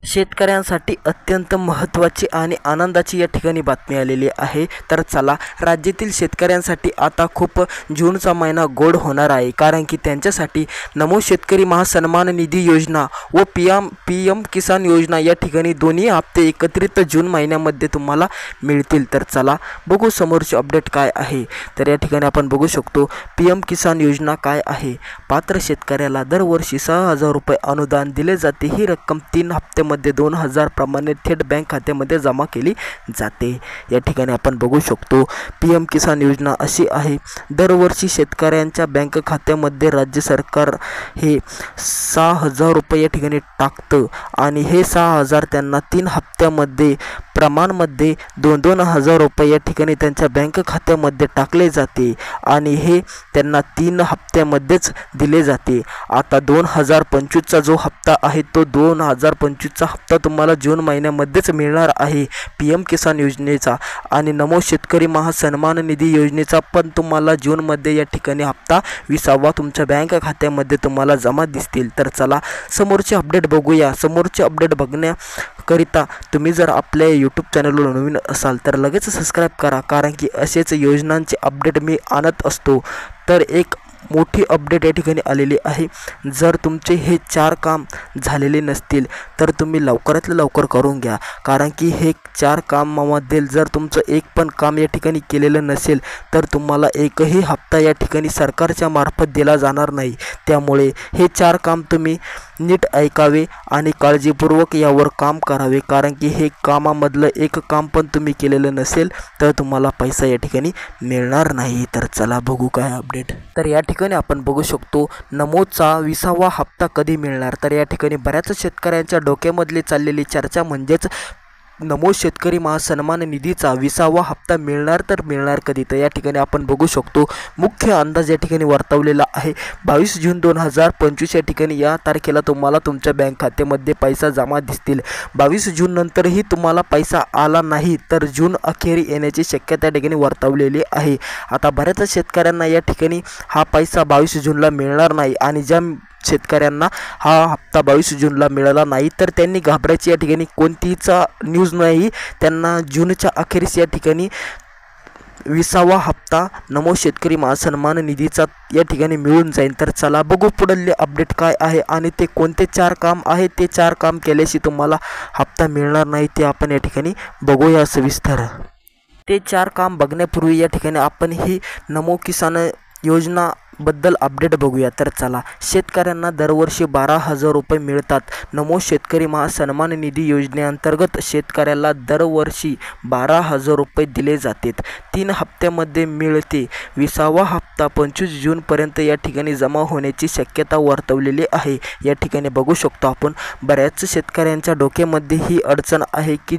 शेतकऱ्यांसाठी अत्यंत महत्त्वाची आणि आनंदाची या ठिकाणी बातमी आलेली आहे। तर चला, राज्यातील शेतकऱ्यांसाठी आता खूप जूनचा महिना गोड होणार आहे, कारण की त्यांच्यासाठी नमो शेतकरी महासन्मान निधी योजना व पी एम किसान योजना या ठिकाणी दोन्ही हप्ते एकत्रित जून महिन्यामध्ये तुम्हाला मिळतील। तर चला बघू समोरची अपडेट काय आहे। तर या ठिकाणी आपण बघू शकतो PM किसान योजना काय आहे। पात्र शेतकऱ्याला दरवर्षी 6,000 रुपये अनुदान दिले जाते। ही रक्कम 3 हप्त्यामध्ये 2,000 प्रमाणे थेट बँक खात्यामध्ये जमा केली जाते। या ठिकाणी आपण बघू शकतो PM किसान योजना अशी आहे, दरवर्षी शेतकऱ्यांच्या बँक खात्यामध्ये राज्य सरकार हे 6,000 रुपये या ठिकाणी टाकतं आणि हे 6,000 त्यांना 3 हप्त्यामध्ये प्रमाणमध्ये 2,000 रुपये या ठिकाणी त्यांच्या बँक खात्यामध्ये टाकले जाते आणि हे त्यांना 3 हप्त्यामध्येच दिले जाते। आता 2025चा जो हप्ता आहे तो 2025चा हप्ता तुम्हाला जून महिन्यामध्येच मिळणार आहे PM किसान योजनेचा, आणि नमो शेतकरी महासन्मान निधी योजनेचा पण तुम्हाला जूनमध्ये या ठिकाणी हप्ता 20वा तुमच्या बँक खात्यामध्ये तुम्हाला जमा दिसतील। तर चला समोरचे अपडेट बघूया। समोरचे अपडेट बघण्याकरिता तुम्ही जर आपल्या यूट्यूब चॅनलवर नवीन असाल तर लगेच सबस्क्राईब करा, कारण की असेच योजनांचे अपडेट मी आणत असतो। तर एक मोठी अपडेट या ठिकाणी आलेली आहे, जर तुमचे हे 4 काम झालेले नसतील तर तुम्ही लवकरात लवकर करून घ्या, कारण की हे 4 कामामध्ये जर तुमचं एक पण काम या ठिकाणी केलेलं नसेल तर तुम्हाला एकही हप्ता या ठिकाणी सरकारच्या मार्फत दिला जाणार नाही। त्यामुळे हे 4 काम तुम्ही नीट ऐकावे आणि काळजीपूर्वक यावर काम करावे, कारण की हे कामामधलं एक काम पण तुम्ही केलेलं नसेल तर तुम्हाला पैसा या ठिकाणी मिळणार नाही। तर चला बघू काय अपडेट। तर या ठिकाणी आपण बघू शकतो नमोचा 20वा हप्ता कधी मिळणार। तर या ठिकाणी बऱ्याच शेतकऱ्यांच्या डोक्यामधली चाललेली चर्चा म्हणजेच नमो शेतकरी महासन्मान निधीचा 20वा हप्ता मिळणार तर मिळणार कधी। तर या ठिकाणी आपण बघू शकतो मुख्य अंदाज या ठिकाणी वर्तवलेला आहे 22 जून 2025 या ठिकाणी या तारखेला तुम्हाला तुमच्या बँक खात्यामध्ये पैसा जमा दिसतील। 22 जून नंतरही तुम्हाला पैसा आला नाही तर जून अखेरी येण्याची शक्यता या ठिकाणी वर्तवलेली आहे। आता बऱ्याच शेतकऱ्यांना या ठिकाणी हा पैसा 22 जूनला मिळणार नाही, आणि ज्या शेतकऱ्यांना हा हप्ता 22 जूनला मिळाला नाही तर त्यांनी घाबरायची या ठिकाणी कोणतीच न्यूज नाही। त्यांना जूनच्या अखेरीस या ठिकाणी 20वा हप्ता नमो शेतकरी महासन्मान निधीचा या ठिकाणी मिळून जाईल। तर चला बघू पुढले अपडेट काय आहे आणि ते कोणते 4 काम आहे। ते 4 काम केल्याशी तुम्हाला हप्ता मिळणार नाही ते आपण या ठिकाणी बघूया सविस्तर। ते 4 काम बघण्यापूर्वी या ठिकाणी आपण ही नमो किसान योजना बद्दल अपडेट बघूया। तर चला, शेतकऱ्यांना दरवर्षी 12,000 रुपये मिळतात। नमो शेतकरी महासन्मान निधी योजनेअंतर्गत शेतकऱ्याला दरवर्षी 12,000 रुपये दिले जातात। 3 हप्त्यामध्ये मिळते। 20वा हप्ता 25 जूनपर्यंत या ठिकाणी जमा होण्याची शक्यता वर्तवलेली आहे। या ठिकाणी बघू शकतो आपण बऱ्याच शेतकऱ्यांच्या डोक्यामध्ये ही अडचण आहे की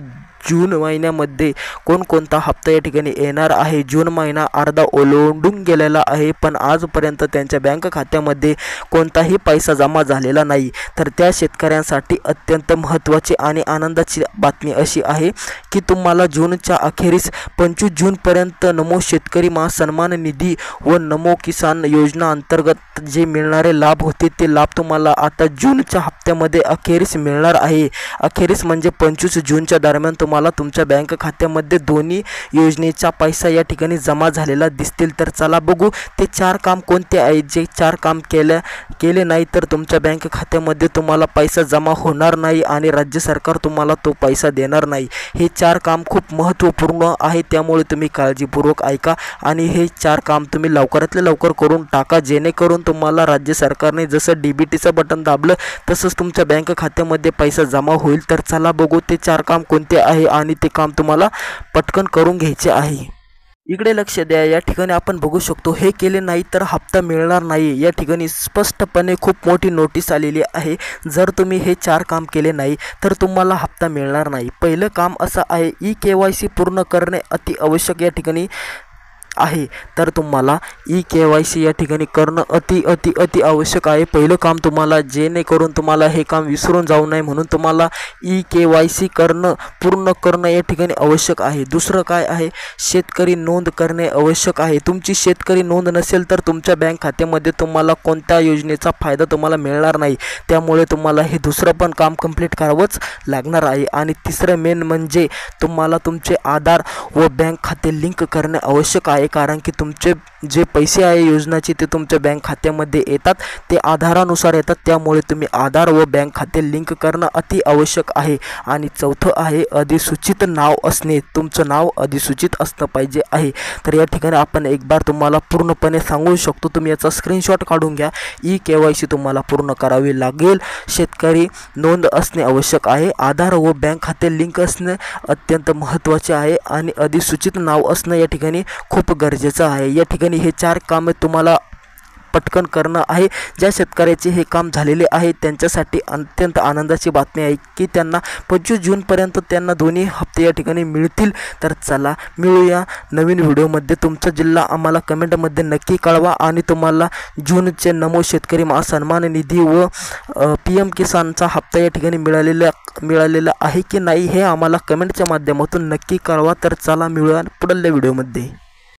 जून महिन्यामध्ये कोणकोणता हप्ता या ठिकाणी येणार आहे। जून महिना अर्धा ओलांडून गेलेला आहे, पण आजपर्यंत त्यांच्या बँक खात्यामध्ये कोणताही पैसा जमा झालेला नाही। तर त्या शेतकऱ्यांसाठी अत्यंत महत्त्वाची आणि आनंदाची बातमी अशी आहे की तुम्हाला जूनच्या अखेरीस 25 जूनपर्यंत नमो शेतकरी महासन्मान निधी व नमो किसान योजना अंतर्गत जे मिळणारे लाभ होते ते लाभ तुम्हाला आता जूनच्या हप्त्यामध्ये अखेरीस मिळणार आहे। अखेरीस म्हणजे 25 जूनच्या दरम्यान तुम्हाला तुमच्या बँक खात्यामध्ये दोन्ही योजनेचा पैसा या ठिकाणी जमा झालेला दिसतील। तर चला बघू ते 4 काम कोणते आहेत। जे 4 काम केले नाही तर तुमच्या बँक खात्यामध्ये तुम्हाला पैसा जमा होणार नाही आणि राज्य सरकार तुम्हाला तो पैसा देणार नाही। हे 4 काम खूप महत्त्वपूर्ण आहे, त्यामुळे तुम्ही काळजीपूर्वक ऐका आणि हे 4 काम तुम्ही लवकरात लवकर करून टाका, जेणेकरून तुम्हाला राज्य सरकारने जसं DBTचं बटन दाबलं तसंच तुमच्या बँक खात्यामध्ये पैसा जमा होईल। तर चला बघू ते 4 काम कोणते आहे आणि ते काम तुम्हाला पटकन करून घ्यायचे आहे। इकडे लक्ष द्या, या ठिकाणी आपण बघू शकतो हे केले नाही तर हप्ता मिळणार नाही। या ठिकाणी स्पष्टपणे खूप मोठी नोटीस आलेली आहे। जर तुम्ही हे 4 काम केले नाही तर तुम्हाला हप्ता मिळणार नाही। पहिलं काम असं आहे, EKYC पूर्ण करणे अति आवश्यक या ठिकाणी आहे तर तुम्हाला KYC या ठिकाणी करणं अति आवश्यक आहे. पहिलं काम तुम्हाला जेणेकरून तुम्हाला हे काम विसरून जाऊ नये म्हणून तुम्हाला KYC पूर्ण करणं या ठिकाणी आवश्यक आहे. दुसरं काय आहे, शेतकरी नोंद करणे आवश्यक आहे. तुमची शेतकरी नोंद नसेल तर तुमच्या बँक खात्यामध्ये तुम्हाला कोणत्या योजनेचा फायदा तुम्हाला मिळणार नाही. त्यामुळे तुम्हाला हे दुसरं पण काम कंप्लीट करावंच लागणार आहे. आणि तिसरं मेन म्हणजे तुम्हाला तुमचे आधार व बँक खाते लिंक करणे आवश्यक आहे. कारण की तुमचे जे पैसे आहे योजनाचे ते तुमच्या बँक खात्यामध्ये येतात, ते आधारानुसार येतात. त्यामुळे तुम्ही आधार व बँक खाते लिंक करणं अति आवश्यक आहे. आणि चौथं आहे अधिसूचित नाव असणे. तुमचं नाव अधिसूचित असलं पाहिजे आहे. तर या ठिकाणी आपण एक बार तुम्हाला पूर्णपणे सांगू शकतो. तुम्ही याचा स्क्रीनशॉट काढून घ्या. KYC तुम्हाला पूर्ण करावी लागेल. शेतकरी नोंद असणे आवश्यक आहे. आधार व बँक खाते लिंक असणे अत्यंत महत्त्वाचे आहे. आणि अधिसूचित नाव असणं या ठिकाणी खूप गरजेचं आहे. या ठिकाणी हे 4 कामे तुम्हाला पटकन करणं आहे. ज्या शेतकऱ्याचे हे काम झालेले आहे त्यांच्यासाठी अत्यंत आनंदाची बातमी आहे की त्यांना 25 जूनपर्यंत त्यांना दोन्ही हप्ते या ठिकाणी मिळतील. तर चला मिळूया नवीन व्हिडिओमध्ये. तुमचा जिल्हा आम्हाला कमेंटमध्ये नक्की कळवा. आणि तुम्हाला जूनचे नमो शेतकरी सन्मान निधी व PM किसानचा हप्ता या ठिकाणी मिळालेला आहे की नाही हे आम्हाला कमेंटच्या माध्यमातून नक्की कळवा. तर चला मिळूया पुढल्या व्हिडिओमध्ये.